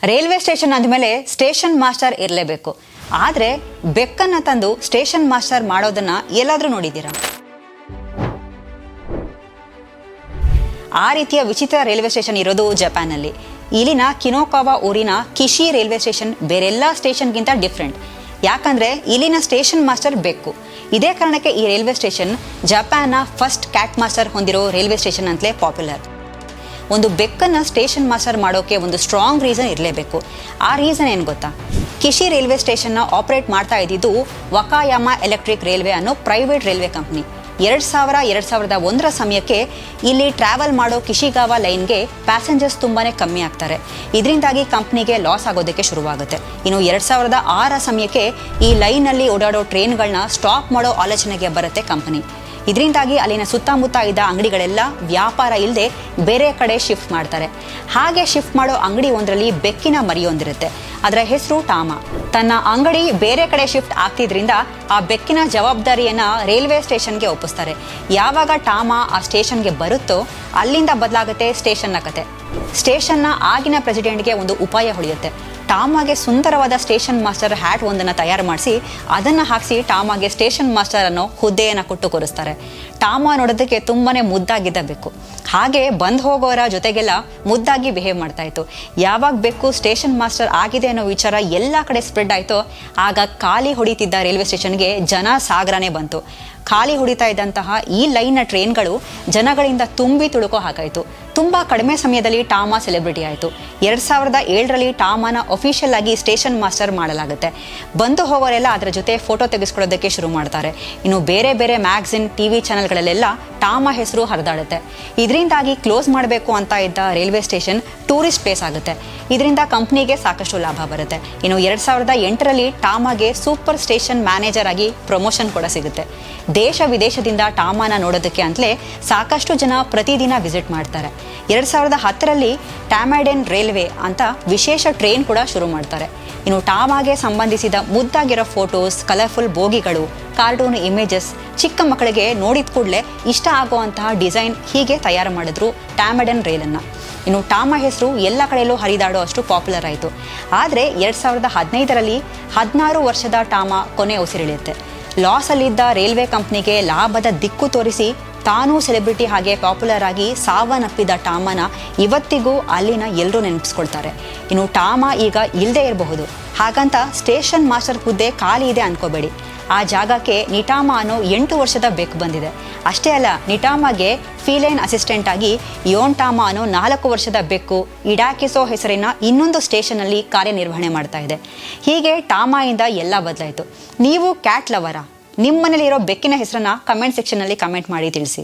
Railway station ಅಂದಮೇಲೆ station master ಇರಲೇಬೇಕು. ಆದರೆ ಬೆಕ್ಕನ್ನು ತಂದು ಸ್ಟೇಷನ್ ಮಾಸ್ಟರ್ ಮಾಡೋದನ್ನ ಎಲ್ಲಾದರೂ ನೋಡಿದ್ದೀರಾ? ಆ ರೀತಿಯ ವಿಚಿತ್ರ ರೈಲ್ವೆ ಸ್ಟೇಷನ್ ಇರೋದು ಜಪಾನಲ್ಲಿ. ಇಲ್ಲಿನ ಕಿನೋಕಾವಾ ಊರಿನ ಕಿಶಿ ರೈಲ್ವೆ ಸ್ಟೇಷನ್ ಬೇರೆಲ್ಲ ಸ್ಟೇಷನ್ಗಿಂತ ಡಿಫ್ರೆಂಟ್. ಯಾಕಂದರೆ ಇಲ್ಲಿನ ಸ್ಟೇಷನ್ ಮಾಸ್ಟರ್ ಬೆಕ್ಕು. ಇದೇ ಕಾರಣಕ್ಕೆ ಈ ರೈಲ್ವೆ ಸ್ಟೇಷನ್ ಜಪಾನ್ನ ಫಸ್ಟ್ ಕ್ಯಾಟ್ ಮಾಸ್ಟರ್ ಹೊಂದಿರೋ ರೈಲ್ವೆ ಸ್ಟೇಷನ್ ಅಂತಲೇ ಪಾಪ್ಯುಲರ್. ಒಂದು ಬೆಕ್ಕನ್ನು ಸ್ಟೇಷನ್ ಮಾಸ್ಟರ್ ಮಾಡೋಕ್ಕೆ ಒಂದು ಸ್ಟ್ರಾಂಗ್ ರೀಸನ್ ಇರಲೇಬೇಕು. ಆ ರೀಸನ್ ಏನು ಗೊತ್ತಾ? ಕಿಶಿ ರೈಲ್ವೆ ಸ್ಟೇಷನ್ನ ಆಪರೇಟ್ ಮಾಡ್ತಾ ಇದ್ದಿದ್ದು ವಕಾಯಾಮ ಎಲೆಕ್ಟ್ರಿಕ್ ರೈಲ್ವೆ ಅನ್ನೋ ಪ್ರೈವೇಟ್ ರೈಲ್ವೆ ಕಂಪ್ನಿ. 2001ರ ಸಮಯಕ್ಕೆ ಇಲ್ಲಿ ಟ್ರಾವೆಲ್ ಮಾಡೋ ಕಿಶಿಗಾವಾ ಲೈನ್ಗೆ ಪ್ಯಾಸೆಂಜರ್ಸ್ ತುಂಬಾ ಕಮ್ಮಿ ಆಗ್ತಾರೆ. ಇದರಿಂದಾಗಿ ಕಂಪ್ನಿಗೆ ಲಾಸ್ ಆಗೋದಕ್ಕೆ ಶುರುವಾಗುತ್ತೆ. ಇನ್ನು 2006ರ ಸಮಯಕ್ಕೆ ಈ ಲೈನಲ್ಲಿ ಓಡಾಡೋ ಟ್ರೈನ್ಗಳನ್ನ ಸ್ಟಾಪ್ ಮಾಡೋ ಆಲೋಚನೆಗೆ ಬರುತ್ತೆ ಕಂಪನಿ. ಇದರಿಂದಾಗಿ ಅಲ್ಲಿನ ಸುತ್ತಮುತ್ತ ಇದ್ದ ಅಂಗಡಿಗಳೆಲ್ಲ ವ್ಯಾಪಾರ ಇಲ್ಲದೆ ಬೇರೆ ಕಡೆ ಶಿಫ್ಟ್ ಮಾಡ್ತಾರೆ. ಹಾಗೆ ಶಿಫ್ಟ್ ಮಾಡೋ ಅಂಗಡಿ ಒಂದರಲ್ಲಿ ಬೆಕ್ಕಿನ ಮರಿಯೊಂದಿರುತ್ತೆ. ಅದರ ಹೆಸರು ಟಾಮಾ. ತನ್ನ ಅಂಗಡಿ ಬೇರೆ ಕಡೆ ಶಿಫ್ಟ್ ಆಗ್ತಿದ್ರಿಂದ ಆ ಬೆಕ್ಕಿನ ಜವಾಬ್ದಾರಿಯನ್ನು ರೈಲ್ವೆ ಸ್ಟೇಷನ್ಗೆ ಒಪ್ಪಿಸ್ತಾರೆ. ಯಾವಾಗ ಟಾಮಾ ಆ ಸ್ಟೇಷನ್ಗೆ ಬರುತ್ತೋ ಅಲ್ಲಿಂದ ಬದಲಾಗುತ್ತೆ ಸ್ಟೇಷನ್ನ ಕತೆ. ಸ್ಟೇಷನ್ನ ಆಗಿನ ಪ್ರೆಸಿಡೆಂಟ್ಗೆ ಒಂದು ಉಪಾಯ ಹೊಳೆಯುತ್ತೆ. ಟಾಮಾಗೆ ಸುಂದರವಾದ ಸ್ಟೇಷನ್ ಮಾಸ್ಟರ್ ಹ್ಯಾಟ್ ಒಂದನ್ನು ತಯಾರು ಮಾಡಿಸಿ ಅದನ್ನು ಹಾಕಿಸಿ ಟಾಮಾಗೆ ಸ್ಟೇಷನ್ ಮಾಸ್ಟರ್ ಅನ್ನೋ ಹುದ್ದೆಯನ್ನು ಕೊಟ್ಟು ಕೂರಿಸ್ತಾರೆ. ಟಾಮಾ ನೋಡೋದಕ್ಕೆ ತುಂಬಾ ಮುದ್ದಾಗಿದ್ದ ಬೆಕ್ಕು. ಹಾಗೆ ಬಂದು ಹೋಗೋರ ಜೊತೆಗೆಲ್ಲ ಮುದ್ದಾಗಿ ಬಿಹೇವ್ ಮಾಡ್ತಾ ಇತ್ತು. ಯಾವಾಗ ಬೆಕ್ಕು ಸ್ಟೇಷನ್ ಮಾಸ್ಟರ್ ಆಗಿದೆ ಅನ್ನೋ ವಿಚಾರ ಎಲ್ಲ ಕಡೆ ಸ್ಪ್ರೆಡ್ ಆಯಿತೋ ಆಗ ಖಾಲಿ ಹೊಡಿತಿದ್ದ ರೈಲ್ವೆ ಸ್ಟೇಷನ್ಗೆ ಜನ ಸಾಗರನೇ ಬಂತು. ಖಾಲಿ ಹೊಡಿತಾ ಇದ್ದಂತಹ ಈ ಲೈನ್ನ ಟ್ರೈನ್ಗಳು ಜನಗಳಿಂದ ತುಂಬಿ ತುಳುಕೋ ಹಾಗಾಯಿತು. ತುಂಬ ಕಡಿಮೆ ಸಮಯದಲ್ಲಿ ಟಾಮಾ ಸೆಲೆಬ್ರಿಟಿ ಆಯಿತು. 2007ರಲ್ಲಿ ಟಾಮಾನ ಅಫಿಷಿಯಲ್ ಆಗಿ ಸ್ಟೇಷನ್ ಮಾಸ್ಟರ್ ಮಾಡಲಾಗುತ್ತೆ. ಬಂದು ಹೋಗೋರೆಲ್ಲ ಅದರ ಜೊತೆ ಫೋಟೋ ತೆಗೆಸ್ಕೊಳ್ಳೋದಕ್ಕೆ ಶುರು ಮಾಡ್ತಾರೆ. ಇನ್ನು ಬೇರೆ ಬೇರೆ ಮ್ಯಾಗ್ಝಿನ್, TV ಚಾನೆಲ್ಗಳಲ್ಲೆಲ್ಲ ಟಾಮಾ ಹೆಸರು ಹರಿದಾಡುತ್ತೆ. ಇದರಿಂದಾಗಿ ಕ್ಲೋಸ್ ಮಾಡಬೇಕು ಅಂತ ಇದ್ದ ರೈಲ್ವೆ ಸ್ಟೇಷನ್ ಟೂರಿಸ್ಟ್ ಪ್ಲೇಸ್ ಆಗುತ್ತೆ. ಇದರಿಂದ ಕಂಪ್ನಿಗೆ ಸಾಕಷ್ಟು ಲಾಭ ಬರುತ್ತೆ. ಇನ್ನು 2008ರಲ್ಲಿ ಟಾಮಾಗೆ ಸೂಪರ್ ಸ್ಟೇಷನ್ ಮ್ಯಾನೇಜರ್ ಆಗಿ ಪ್ರಮೋಷನ್ ಕೂಡ ಸಿಗುತ್ತೆ. ದೇಶ ವಿದೇಶದಿಂದ ಟಾಮಾನ ನೋಡೋದಕ್ಕೆ ಅಂತಲೇ ಸಾಕಷ್ಟು ಜನ ಪ್ರತಿದಿನ ವಿಸಿಟ್ ಮಾಡ್ತಾರೆ. 2010ರಲ್ಲಿ ಟ್ಯಾಮೈಡೆನ್ ರೈಲ್ವೆ ಅಂತ ವಿಶೇಷ ಟ್ರೈನ್ ಕೂಡ ಶುರು ಮಾಡ್ತಾರೆ. ಇನ್ನು ಟಾಮಾಗೆ ಸಂಬಂಧಿಸಿದ ಮುದ್ದಾಗಿರೋ ಫೋಟೋಸ್, ಕಲರ್ಫುಲ್ ಬೋಗಿಗಳು, ಕಾರ್ಟೂನ್ ಇಮೇಜಸ್, ಚಿಕ್ಕ ಮಕ್ಕಳಿಗೆ ನೋಡಿದ ಕೂಡಲೇ ಇಷ್ಟ ಆಗುವಂತಹ ಡಿಸೈನ್ ಹೀಗೆ ತಯಾರು ಮಾಡಿದ್ರು ಟ್ಯಾಮೈಡೆನ್ ರೈಲನ್ನು. ಇನ್ನು ಟಾಮಾ ಹೆಸರು ಎಲ್ಲ ಕಡೆಯಲ್ಲೂ ಹರಿದಾಡೋ ಅಷ್ಟು ಪಾಪ್ಯುಲರ್ ಆಯಿತು. ಆದರೆ 2015ರಲ್ಲಿ 16 ವರ್ಷದ ಟಾಮಾ ಕೊನೆ ಉಸಿರೆಳೆಯುತ್ತೆ. ಲಾಸಲ್ಲಿದ್ದ ರೈಲ್ವೆ ಕಂಪ್ನಿಗೆ ಲಾಭದ ದಿಕ್ಕು ತೋರಿಸಿ ತಾನೂ ಸೆಲೆಬ್ರಿಟಿ ಹಾಗೆ ಪಾಪ್ಯುಲರ್ ಆಗಿ ಸಾವನ್ನಪ್ಪಿದ ಟಾಮಾನ ಇವತ್ತಿಗೂ ಅಲ್ಲಿನ ಎಲ್ಲರೂ ನೆನಪಿಸ್ಕೊಳ್ತಾರೆ. ಇನ್ನು ಟಾಮಾ ಈಗ ಇಲ್ಲದೆ ಇರಬಹುದು. ಹಾಗಂತ ಸ್ಟೇಷನ್ ಮಾಸ್ಟರ್ ಹುದ್ದೆ ಖಾಲಿ ಇದೆ ಅನ್ಕೋಬೇಡಿ. ಆ ಜಾಗಕ್ಕೆ ನಿಟಾಮಾ ಅನ್ನೋ 8 ವರ್ಷದ ಬೆಕ್ಕು ಬಂದಿದೆ. ಅಷ್ಟೇ ಅಲ್ಲ, ನಿಟಾಮಾಗೆ ಫೀಲೈನ್ ಅಸಿಸ್ಟೆಂಟ್ ಆಗಿ ಯೋನ್ ಟಾಮಾ ಅನ್ನೋ 4 ವರ್ಷದ ಬೆಕ್ಕು ಇಡಾಕಿಸೋ ಹೆಸರಿನ ಇನ್ನೊಂದು ಸ್ಟೇಷನಲ್ಲಿ ಕಾರ್ಯನಿರ್ವಹಣೆ ಮಾಡ್ತಾ ಇದೆ. ಹೀಗೆ ಟಾಮಾಯಿಂದ ಎಲ್ಲ ಬದಲಾಯಿತು. ನೀವು ಕ್ಯಾಟ್ ಲವರಾ? ನಿಮ್ಮ ಮನೇಲಿರೋ ಬೆಕ್ಕಿನ ಹೆಸರನ್ನ ಕಮೆಂಟ್ ಸೆಕ್ಷನಲ್ಲಿ ಕಮೆಂಟ್ ಮಾಡಿ ತಿಳಿಸಿ.